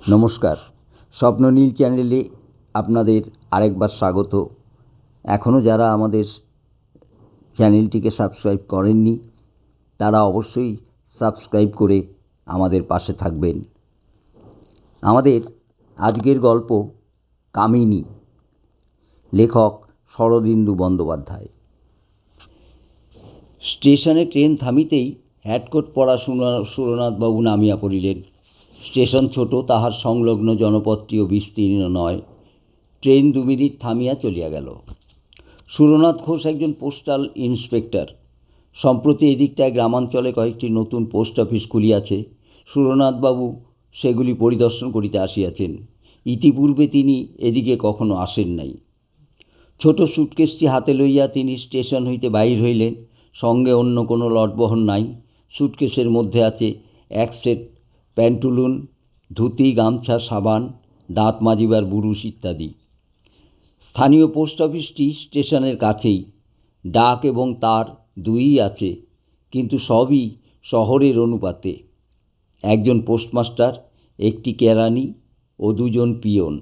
নমস্কার, স্বপ্ননীল চ্যানেলে আপনাদের আরেকবার স্বাগত। এখনও যারা আমাদের চ্যানেলটিকে সাবস্ক্রাইব করেননি তারা অবশ্যই সাবস্ক্রাইব করে আমাদের পাশে থাকবেন। আমাদের আজকের গল্প কামিনী, লেখক শরদিন্দু বন্দ্যোপাধ্যায়। স্টেশনে ট্রেন থামিতেই হ্যাটকোট পরা সুরনাথবাবু নামিয়া পড়িলেন। স্টেশন ছোট, তাহার সংলগ্ন জনপদটিও বিস্তীর্ণ নয়। ট্রেন 2 মিনিট থামিয়া চলিয়া গেল। সুরনাথ ঘোষ একজন পোস্টাল ইন্সপেক্টর। সম্প্রতি এদিকটায় গ্রামাঞ্চলে কয়েকটি নতুন পোস্ট অফিস খুলিয়াছে। সুরনাথবাবু সেগুলি পরিদর্শন করিতে আসিয়াছেন। ইতিপূর্বে তিনি এদিকে কখনো আসেন নাই। ছোট সুটকেসটি হাতে লইয়া তিনি স্টেশন হইতে বাহির হইলেন। সঙ্গে অন্য কোনো লটবহন নাই। সুটকেসের মধ্যে আছে এক সেট প্যান্টুলুন, ধুতি, গামছা, সাবান, দাঁত মাজিবার বুরুশ ইত্যাদি। স্থানীয় পোস্ট অফিসটি স্টেশনের কাছেই। ডাক এবং তার দুইই আছে, কিন্তু সবই শহরের অনুপাতে। একজন পোস্টমাস্টার, একটি কেরানি ও 2 জন পিয়ন।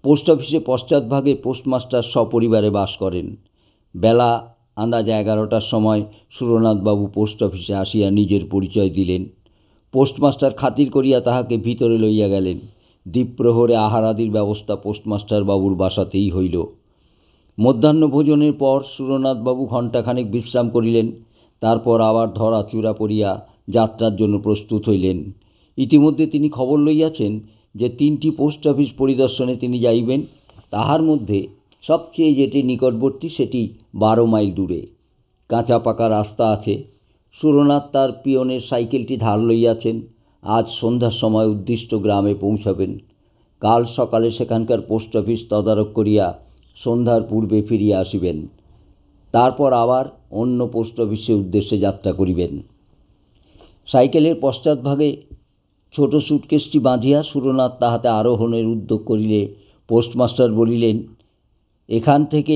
পোস্ট অফিসে পশ্চাৎভাগে পোস্টমাস্টার সপরিবারে বাস করেন। বেলা আন্দাজ 11টার সময় সুরনাথবাবু পোস্ট অফিসে আসিয়া নিজের পরিচয় দিলেন। পোস্টমাস্টার খাতির করিয়া তাহাকে ভিতরে লইয়া গেলেন। দ্বীপ্রহরে আহারাদির ব্যবস্থা পোস্টমাস্টার বাবুর বাসাতেই হইল। মধ্যাহ্ন ভোজনের পর সুরনাথবাবু ঘণ্টাখানেক বিশ্রাম করিলেন। তারপর আবার ধরা চূড়া পড়িয়া যাত্রার জন্য প্রস্তুত হইলেন। ইতিমধ্যে তিনি খবর লইয়াছেন যে 3টি পোস্ট অফিস পরিদর্শনে তিনি যাইবেন। তাহার মধ্যে সবচেয়ে যেটি নিকটবর্তী সেটি 12 মাইল দূরে। কাঁচা পাকা রাস্তা আছে। সুরনাথ তার পিয়নের সাইকেলটি ধার লইয়াছেন। আজ সন্ধ্যার সময় উদ্দিষ্ট গ্রামে পৌঁছাবেন। কাল সকালে সেখানকার পোস্ট অফিস তদারক করিয়া সন্ধ্যার পূর্বে ফিরিয়া আসিবেন। তারপর আবার অন্য পোস্ট অফিসের উদ্দেশ্যে যাত্রা করিবেন। সাইকেলের পশ্চাৎভাগে ছোট সুটকেসটি বাঁধিয়া সুরনাথ তাহাতে আরোহণের উদ্যোগ করিলে পোস্টমাস্টার বলিলেন, এখান থেকে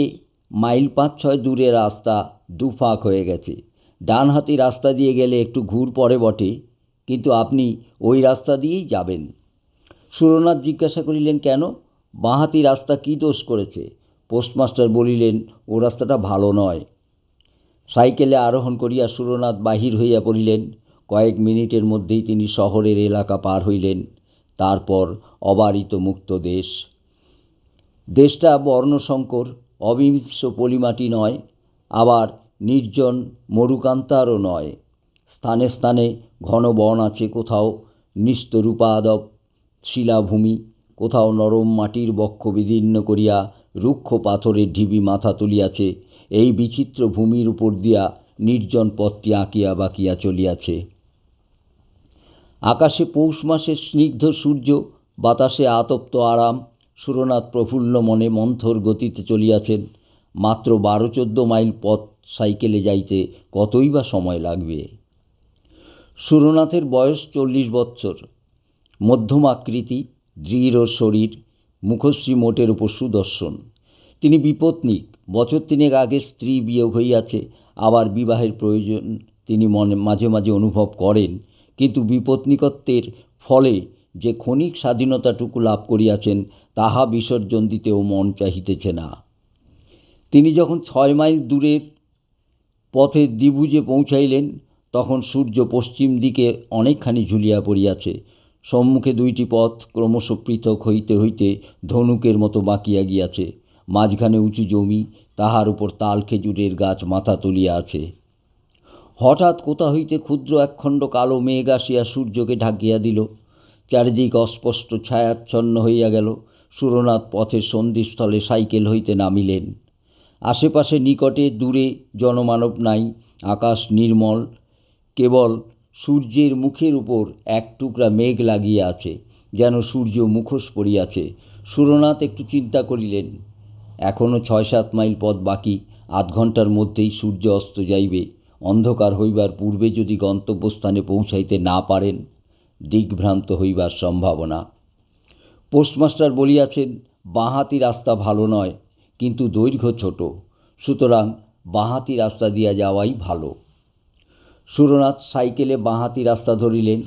মাইল 5-6 দূরে রাস্তা 2 ফাঁক হয়ে গেছে। ডানহাতি রাস্তা দিয়ে গেলে একটু ঘুর পড়ে বটে, কিন্তু আপনি ওই রাস্তা দিয়েই যাবেন। সুরনাথ জিজ্ঞাসা করিলেন, কেন? বাঁহাতি রাস্তা কি দোষ করেছে? পোস্টমাস্টার বলিলেন, ও রাস্তাটা ভালো নয়। সাইকেলে আরোহণ করিয়া সুরনাথ বাহির হইয়া পড়িলেন। কয়েক মিনিটের মধ্যেই তিনি শহরের এলাকা পার হইলেন। তারপর অবারিত মুক্ত দেশ। দেশটা বর্ণসংকর, অবিমিশ্র পলিমাটি নয়, আবার নির্জন মরুকান্তারও নয়। স্থানে স্থানে ঘন বন আছে, কোথাও নিস্তরূপাদব শিলাভূমি, কোথাও নরম মাটির বক্ষ বিদীর্ণ করিয়া রুক্ষ পাথরের ঢিবি মাথা তুলিয়াছে। এই বিচিত্র ভূমির উপর দিয়া নির্জন পথটি আঁকিয়া বাঁকিয়া চলিয়াছে। আকাশে পৌষ মাসের স্নিগ্ধ সূর্য, বাতাসে আতপ্ত আরাম। সুরনাথ প্রফুল্ল মনে মন্থর গতিতে চলিয়াছেন। মাত্র 12-14 মাইল পথ সাইকেলে যাইতে কতই বা সময় লাগবে। সুরনাথের বয়স 40 বৎসর। মধ্যম আকৃতি, দৃঢ় শরীর, মুখশ্রী মোটের উপর সুদর্শন। তিনি বিপত্নিক। বছর 3 আগে স্ত্রী বিয়োগ হইয়াছে। আবার বিবাহের প্রয়োজন তিনি মাঝে মাঝে অনুভব করেন, কিন্তু বিপত্নিকত্বের ফলে যে ক্ষণিক স্বাধীনতাটুকু লাভ করিয়াছেন তাহা বিসর্জন দিতেও মন চাহিতেছে না। তিনি যখন 6 মাইল দূরের পথে দ্বিভুজে পৌঁছাইলেন, তখন সূর্য পশ্চিম দিকে অনেকখানি ঝুলিয়া পড়িয়াছে। সম্মুখে 2টি পথ ক্রমশ পৃথক হইতে হইতে ধনুকের মতো বাঁকিয়া গিয়াছে। মাঝখানে উঁচু জমি, তাহার উপর তাল খেজুরের গাছ মাথা তুলিয়া আছে। হঠাৎ কোথা হইতে ক্ষুদ্র একখণ্ড কালো মেঘ আসিয়া সূর্যকে ঢাকিয়া দিল। চারিদিক অস্পষ্ট ছায়াচ্ছন্ন হইয়া গেল। সুরনাথ পথের সন্ধিস্থলে সাইকেল হইতে নামিলেন। আশেপাশে নিকটে দূরে জনমানব নাই। আকাশ নির্মল, কেবল সূর্যের মুখের উপর এক টুকরা মেঘ লাগিয়া আছে, যেন সূর্য মুখোশ পড়িয়াছে। সুরনাথ একটু চিন্তা করিলেন, এখনো 6-7 মাইল পথ বাকি। আধ ঘণ্টার মধ্যেই সূর্য অস্ত যাইবে। অন্ধকার হইবার পূর্বে যদি গন্তব্যস্থানে পৌঁছাইতে না পারেন, দিগ্ভ্রান্ত হইবার সম্ভাবনা। পোস্টমাস্টার বলিয়াছেন, বাঁহাতি রাস্তা ভালো নয়, কিন্তু দৈর্ঘ্য ছোট, সুতরাং বাঁহাতি রাস্তা দিয়া যাওয়াই ভালো। সুরনাথ সাইকেলে বাঁহাতি রাস্তা ধরিলেন।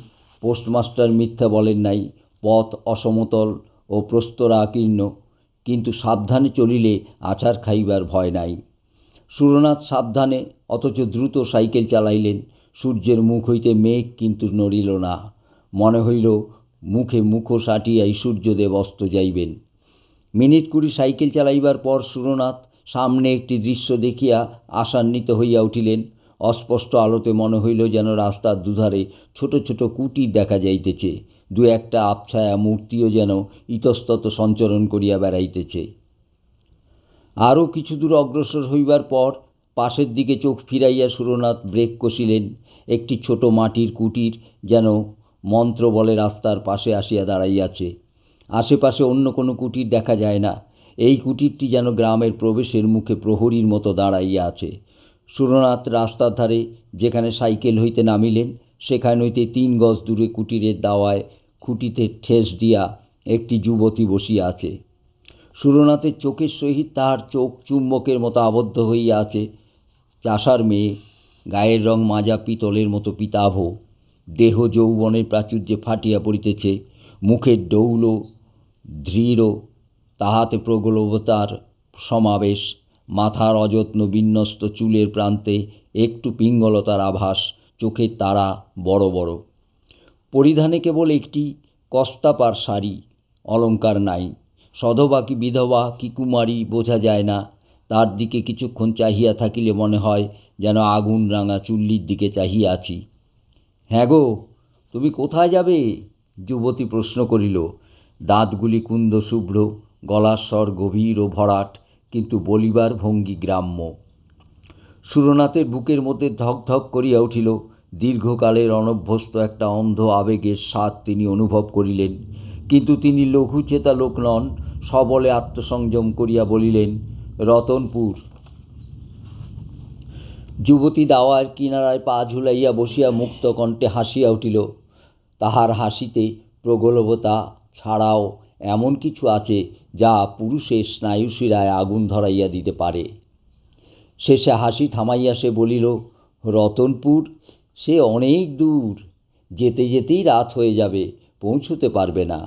পোস্টমাস্টার মিথ্যা বলেন নাই। পথ অসমতল ও প্রস্তরাকীর্ণ, কিন্তু সাবধানে চলিলে আছাড় খাইবার ভয় নাই। সুরনাথ সাবধানে অথচ দ্রুত সাইকেল চালাইলেন। সূর্যের মুখ হইতে মেঘ কিন্তু নড়িল না। মনে হইল মুখে মুখোশ আটিয়াই সূর্যদেব অস্ত যাইবেন। মিনিট 20 সাইকেল চালাইবার পর সুরনাথ সামনে একটি দৃশ্য দেখিয়া আশান্বিত হইয়া উঠিলেন। অস্পষ্ট আলোতে মনে হইল যেন রাস্তার দুধারে ছোট ছোট কুটির দেখা যাইতেছে। দু একটা আবছায়া মূর্তিও যেন ইতস্তত সঞ্চরণ করিয়া বেড়াইতেছে। আরও কিছু দূর অগ্রসর হইবার পর পাশের দিকে চোখ ফিরাইয়া সুরনাথ ব্রেক কষিলেন। একটি ছোট মাটির কুটির যেন মন্ত্র বলে রাস্তার পাশে আসিয়া দাঁড়াইয়াছে। আশেপাশে অন্য কোনো কুটির দেখা যায় না। এই কুটিরটি যেন গ্রামের প্রবেশের মুখে প্রহরীর মতো দাঁড়াইয়া আছে। সুরনাথ রাস্তার ধারে যেখানে সাইকেল হইতে নামিলেন সেখান হইতে 3 গজ দূরে কুটিরের দাওয়ায় খুঁটিতে ঠেস দিয়া একটি যুবতী বসিয়া আছে। সুরনাথের চোখের সহিত তাহার চোখ চুম্বকের মতো আবদ্ধ হইয়া আছে। চাষার মেয়ে, গায়ের রং মাজা পিতলের মতো পিতাভ, দেহ যৌবনের প্রাচুর্যে ফাটিয়া পড়িতেছে, মুখের ডৌল দৃঢ়, তাহাতে প্রগল্ভতার সমাবেশ, মাথার অযত্ন বিন্যস্ত চুলের প্রান্তে একটু পিঙ্গলতার আভাস, চোখের তারা বড় বড়। পরিধানে কেবল একটি কস্তাপার শাড়ি, অলঙ্কার নাই। সধবা কি বিধবা কি কুমারী বোঝা যায় না। তার দিকে কিছুক্ষণ চাহিয়া থাকিলে মনে হয় যেন আগুন রাঙা চুল্লির দিকে চাহিয়া আছি। হ্যাঁ গো, তুমি কোথায় যাবে? যুবতী প্রশ্ন করিল। দাঁতগুলি কুন্দ শুভ্র, গলার স্বর গভীর ও ভরাট, কিন্তু বলিবার ভঙ্গি গ্রাম্য। সুরনাথের বুকের মধ্যে ধক ধক করিয়া উঠিল। দীর্ঘকালের অনভ্যস্ত একটা অন্ধ আবেগের স্বাদ তিনি অনুভব করিলেন, কিন্তু তিনি লঘুচেতা লোক নন। সবলে আত্মসংযম করিয়া বলিলেন, রতনপুর। যুবতী দাওয়ার কিনারায় পা ঝুলাইয়া বসিয়া মুক্ত কণ্ঠে হাসিয়া উঠিল। তাহার হাসিতে প্রগল্ভতা ছাড়াও এমন কিছু আছে যা পুরুষের স্নায়ুশিরায় আগুন ধরাইয়া দিতে পারে। শেষে হাসি থামাইয়া সে বলিল, রতনপুর? সে অনেক দূর, যেতে যেতেই রাত হয়ে যাবে, পৌঁছতে পারবে না।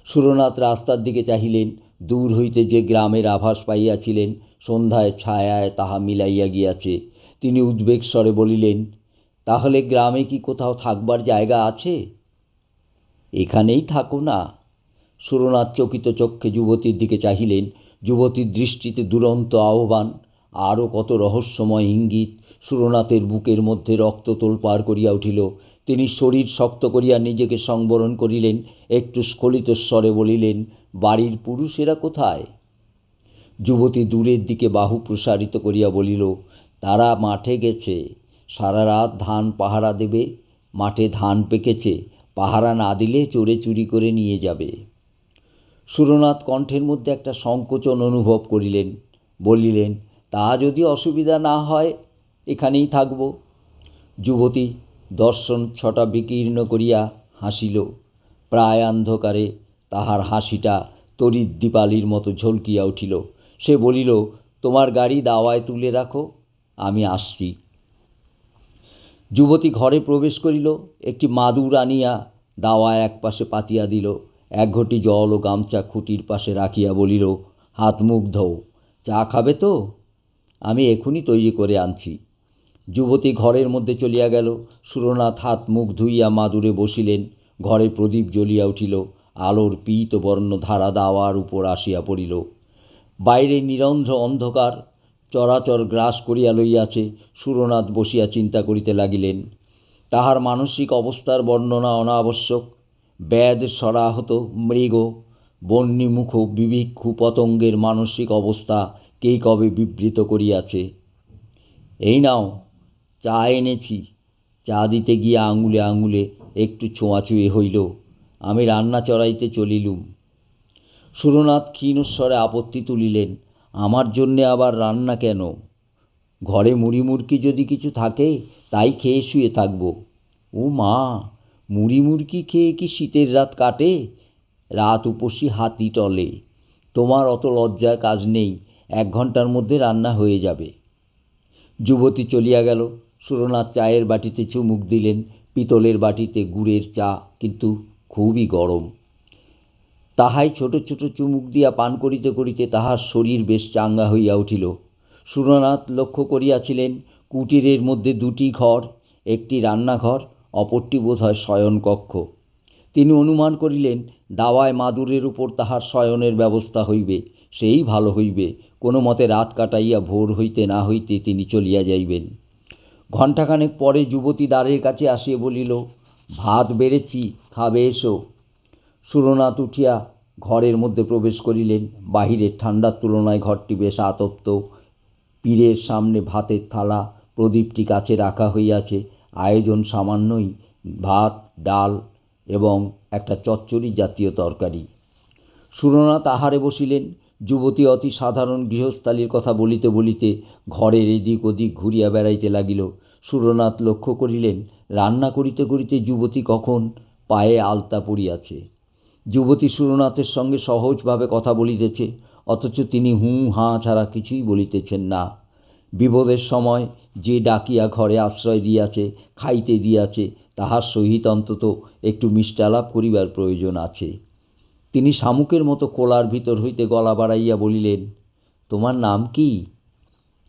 সুরনাথ রাস্তার দিকে চাহিলেন। দূর হইতে যে গ্রামের আভাস পাইয়াছিলেন, সন্ধ্যায় ছায়ায় তাহা মিলাইয়া গিয়াছে। তিনি উদ্বেগ স্বরে বলিলেন, তাহলে গ্রামে কি কোথাও থাকবার জায়গা আছে? এখানেই থাকো না। সুরনাথ চকিত চক্ষে যুবতীর দিকে চাহিলেন। যুবতীর দৃষ্টিতে দুরন্ত আহ্বান, আরও কত রহস্যময় ইঙ্গিত। সুরনাথের বুকের মধ্যে রক্ত তোলপাড় করিয়া উঠিল। তিনি শরীর শক্ত করিয়া নিজেকে সংবরণ করিলেন। একটু স্খলিত স্বরে বলিলেন, বাড়ির পুরুষেরা কোথায়? যুবতী দূরের দিকে বাহু প্রসারিত করিয়া বলিল, তারা মাঠে গেছে, সারা রাত ধান পাহারা দেবে। মাঠে ধান পেকেছে, পাহারা না দিলে চোরে চুরি করে নিয়ে যাবে। সুরনাথ কণ্ঠের মধ্যে একটা সংকোচন অনুভব করিলেন। বলিলেন, তা যদি অসুবিধা না হয় এখানেই থাকব। যুবতী দর্শন ছটা বিকীর্ণ করিয়া হাসিল। প্রায় অন্ধকারে তাহার হাসিটা তড়িৎ দীপালির মতো ঝলকিয়া উঠিল। সে বলিল, তোমার গাড়ি দাওয়ায় তুলে রাখো, আমি আসছি। যুবতী ঘরে প্রবেশ করিল। একটি মাদুর আনিয়া দাওয়ায় একপাশে পাতিয়া দিল। এক ঘটি জল ও গামছা খুঁটির পাশে রাখিয়া বলিল, হাত মুখ ধোও। চা খাবে তো? আমি এখনই তৈরি করে আনছি। যুবতী ঘরের মধ্যে চলিয়া গেল। সুরনাথ হাত মুখ ধুইয়া মাদুরে বসিলেন। ঘরে প্রদীপ জ্বলিয়া উঠিল। আলোর পীতবর্ণ ধারা দাওয়ার উপর আসিয়া পড়িল। বাইরে নিরন্ধ্র অন্ধকার চরাচর গ্রাস করিয়া লইয়াছে। সুরনাথ বসিয়া চিন্তা করিতে লাগিলেন। তাহার মানসিক অবস্থার বর্ণনা অনাবশ্যক। ব্যাধ সরাহত মৃগ, বহ্নিমুখ বিভিক্ষু পতঙ্গের মানসিক অবস্থা কে কবে বিবৃত করিয়াছে। এই নাও, চা এনেছি। চা দিতে গিয়া আঙুলে আঙুলে একটু ছোঁয়াছুঁয়ি হইল। আমি রান্না চড়াইতে চলিলুম। সুরনাথ ক্ষীণস্বরে আপত্তি তুলিলেন, আমার জন্যে আবার রান্না কেন? ঘরে মুড়ি মুড়কি যদি কিছু থাকে তাই খেয়ে শুয়ে থাকব। ও মা, মুড়ি মুড়কি খেয়ে কি শীতের রাত কাটে? রাত উপসী হাতি টলে। তোমার অত লজ্জার কাজ নেই, 1 ঘন্টার মধ্যে রান্না হয়ে যাবে। যুবতী চলিয়া গেল। সুরনাথ চায়ের বাটিতে চুমুক দিলেন। পিতলের বাটিতে গুড়ের চা, কিন্তু খুবই গরম। তাহাই ছোট ছোট চুমুক দিয়া পান করিতে করিতে তাহার শরীর বেশ চাঙ্গা হইয়া উঠিল। সুরনাথ লক্ষ্য করিয়াছিলেন কুটিরের মধ্যে দুটি ঘর, একটি রান্নাঘর, অপরটি বোধ হয় শয়নকক্ষ। তিনি অনুমান করিলেন দাওয়ায় মাদুরের উপর তাহার শয়নের ব্যবস্থা হইবে, সেই ভালো হইবে। কোনো মতে রাত কাটাইয়া ভোর হইতে না হইতে তিনি চলিয়া যাইবেন। ঘণ্টাখানেক পরে যুবতী দ্বারের কাছে আসিয়া বলিল, ভাত বেড়েছি, খাবে এসো। সুরনাথ উঠিয়া ঘরের মধ্যে প্রবেশ করিলেন। বাহিরের ঠান্ডার তুলনায় ঘরটি বেশ আতপ্ত। পীরের সামনে ভাতের থালা, প্রদীপটি কাছে রাখা হইয়াছে। আয়োজন সামান্যই, ভাত, ডাল এবং একটা চচ্চড়ি জাতীয় তরকারি। সুরনাথ আহারে বসিলেন। যুবতী অতি সাধারণ গৃহস্থালির কথা বলিতে বলিতে ঘরের এদিক ওদিক ঘুরিয়া বেড়াইতে লাগিল। সুরনাথ লক্ষ্য করিলেন রান্না করিতে করিতে যুবতী কখন পায়ে আলতা পড়িয়াছে। যুবতী সুরনাথের সঙ্গে সহজভাবে কথা বলিতেছে, অথচ তিনি হুঁ হাঁ ছাড়া কিছুই বলিতেছেন না। বিপদের সময় যে ডাকিয়া ঘরে আশ্রয় দিয়াছে, খাইতে দিয়াছে, তাহার সহিত অন্তত একটু মিষ্টালাপ করিবার প্রয়োজন আছে। তিনি শামুকের মতো কোলার ভিতর হইতে গলা বাড়াইয়া বলিলেন, তোমার নাম কি?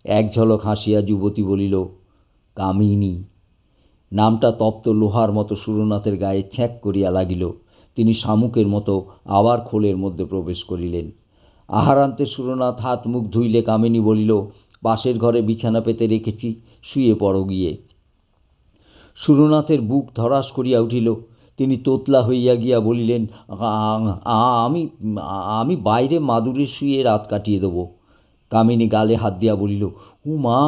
এক ঝলক হাসিয়া যুবতী বলিল, কামিনী। নামটা তপ্ত লোহার মতো সুরনাথের গায়ে ছ্যাঁক করিয়া লাগিল। তিনি শামুকের মতো আবার খোলের মধ্যে প্রবেশ করিলেন। আহারান্তে সুরনাথ হাত মুখ ধুইলে কামিনী বলিল, পাশের ঘরে বিছানা পেতে রেখেছি, শুয়ে পড়ো গিয়ে। সুরনাথের বুক ধড়াস করিয়া উঠিল। তিনি তোতলা হইয়া গিয়া বলিলেন, আমি আমি বাইরে মাদুরে শুয়ে রাত কাটিয়ে দেব। কামিনী গালে হাত দিয়া বলিল, মা,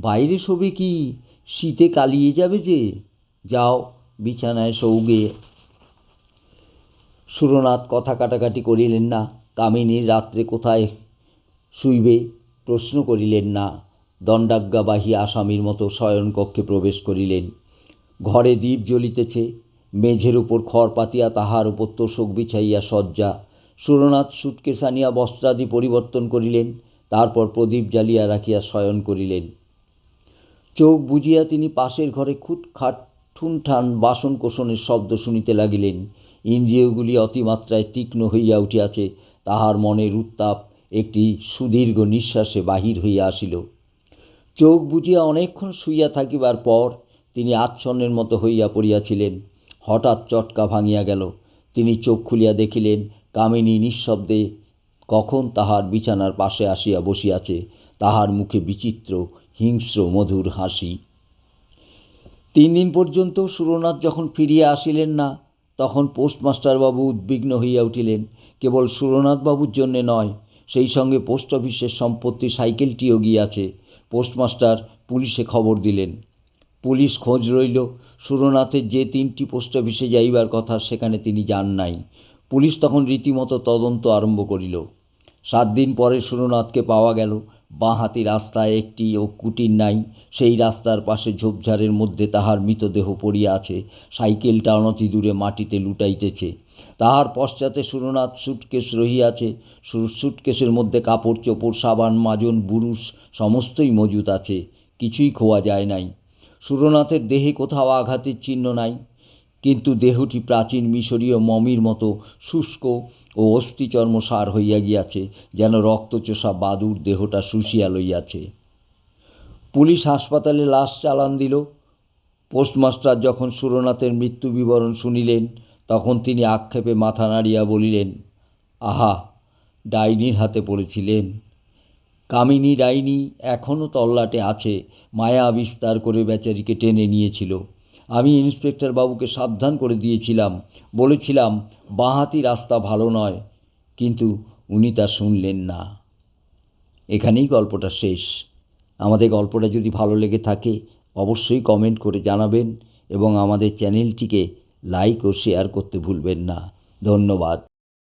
বাইরে শোবে কি? শীতে কালিয়ে যাবে যে। যাও বিছানায় শোও গিয়ে। সুরনাথ কথা কাটাকাটি করিলেন না। কামিনীর রাত্রে কোথায় শুইবে প্রশ্ন করিলেন না। দণ্ডাজ্ঞাবাহী আসামির মতো শয়নকক্ষে প্রবেশ করিলেন। ঘরে দীপ জ্বলিতেছে। মেঝের উপর খড় পাতিয়া তাহার উপর তোষক বিছাইয়া শয্যা। সুরনাথ সুটকেস আনিয়া বস্ত্রাদি পরিবর্তন করিলেন। তারপর প্রদীপ জ্বালিয়া রাখিয়া শয়ন করিলেন। চোখ বুজিয়া তিনি পাশের ঘরে খুটখাট ঠুনঠান বাসন কোসনের শব্দ শুনিতে লাগিলেন। ইন্দ্রিয়গুলি অতিমাত্রায় তীক্ষ্ণ হইয়া উঠিয়াছে। তাহার মনের উত্তাপ একটি সুদীর্ঘ নিঃশ্বাসে বাহির হইয়া আসিল। চোখ বুজিয়া অনেকক্ষণ শুইয়া থাকিবার পর তিনি আচ্ছন্নের মতো হইয়া পড়িয়াছিলেন। হঠাৎ চটকা ভাঙিয়া গেল। তিনি চোখ খুলিয়া দেখিলেন কামিনী নিঃশব্দে কখন তাহার বিছানার পাশে আসিয়া বসিয়াছে। তাহার মুখে বিচিত্র হিংস্র মধুর হাসি। 3 দিন পর্যন্ত সুরনাথ যখন ফিরিয়া আসিলেন না, তখন পোস্টমাস্টারবাবু উদ্বিগ্ন হইয়া উঠিলেন। কেবল সুরনাথবাবুর জন্যে নয়, সেই সঙ্গে পোস্ট অফিসের সম্পত্তি সাইকেলটিও গিয়াছে। পোস্টমাস্টার পুলিশে খবর দিলেন। পুলিশ খোঁজ রইল। সুরনাথের যে 3টি পোস্ট অফিসে যাইবার কথা সেখানে তিনি যান নাই। পুলিশ তখন রীতিমতো তদন্ত আরম্ভ করিল। 7 দিন পরে সুরনাথকে পাওয়া গেল। বাঁহাতি রাস্তায় একটিও কুটির নাই। সেই রাস্তার পাশে ঝোপঝাড়ের মধ্যে তাহার মৃতদেহ পড়িয়া আছে। সাইকেলটা অনতি দূরে মাটিতে লুটাইতেছে। তাহার পশ্চাতে সুরনাথ সুটকেস রহিয়াছে। সুটকেসের মধ্যে কাপড় চোপড়, সাবান, মাজন, বুরুশ সমস্তই মজুত আছে। কিছুই খোয়া যায় নাই। সুরনাথের দেহে কোথাও আঘাতের চিহ্ন নাই, কিন্তু দেহটি প্রাচীন মিশরীয় মমির মতো শুষ্ক ও অস্থিচর্ম সার হইয়া গিয়াছে, যেন রক্তচোষা বাদুড় দেহটা শুষিয়া লইয়াছে। পুলিশ হাসপাতালে লাশ চালান দিল। পোস্টমাস্টার যখন সুরনাথের মৃত্যু বিবরণ শুনিলেন, তখন তিনি আক্ষেপে মাথা নাড়িয়া বলিলেন, আহা, ডাইনির হাতে পড়েছিলেন। কামিনী ডাইনি এখনও তল্লাটে আছে। মায়া বিস্তার করে বেচারিকে টেনে নিয়েছিল। আমি ইন্সপেক্টর বাবুকে সাবধান করে দিয়েছিলাম, বলেছিলাম বাঁহাতি রাস্তা ভালো নয়, কিন্তু উনি তা শুনলেন না। এখানেই গল্পটা শেষ। আমাদের গল্পটা যদি ভালো লেগে থাকে অবশ্যই কমেন্ট করে জানাবেন এবং আমাদের চ্যানেলটিকে লাইক ও শেয়ার করতে ভুলবেন না। ধন্যবাদ।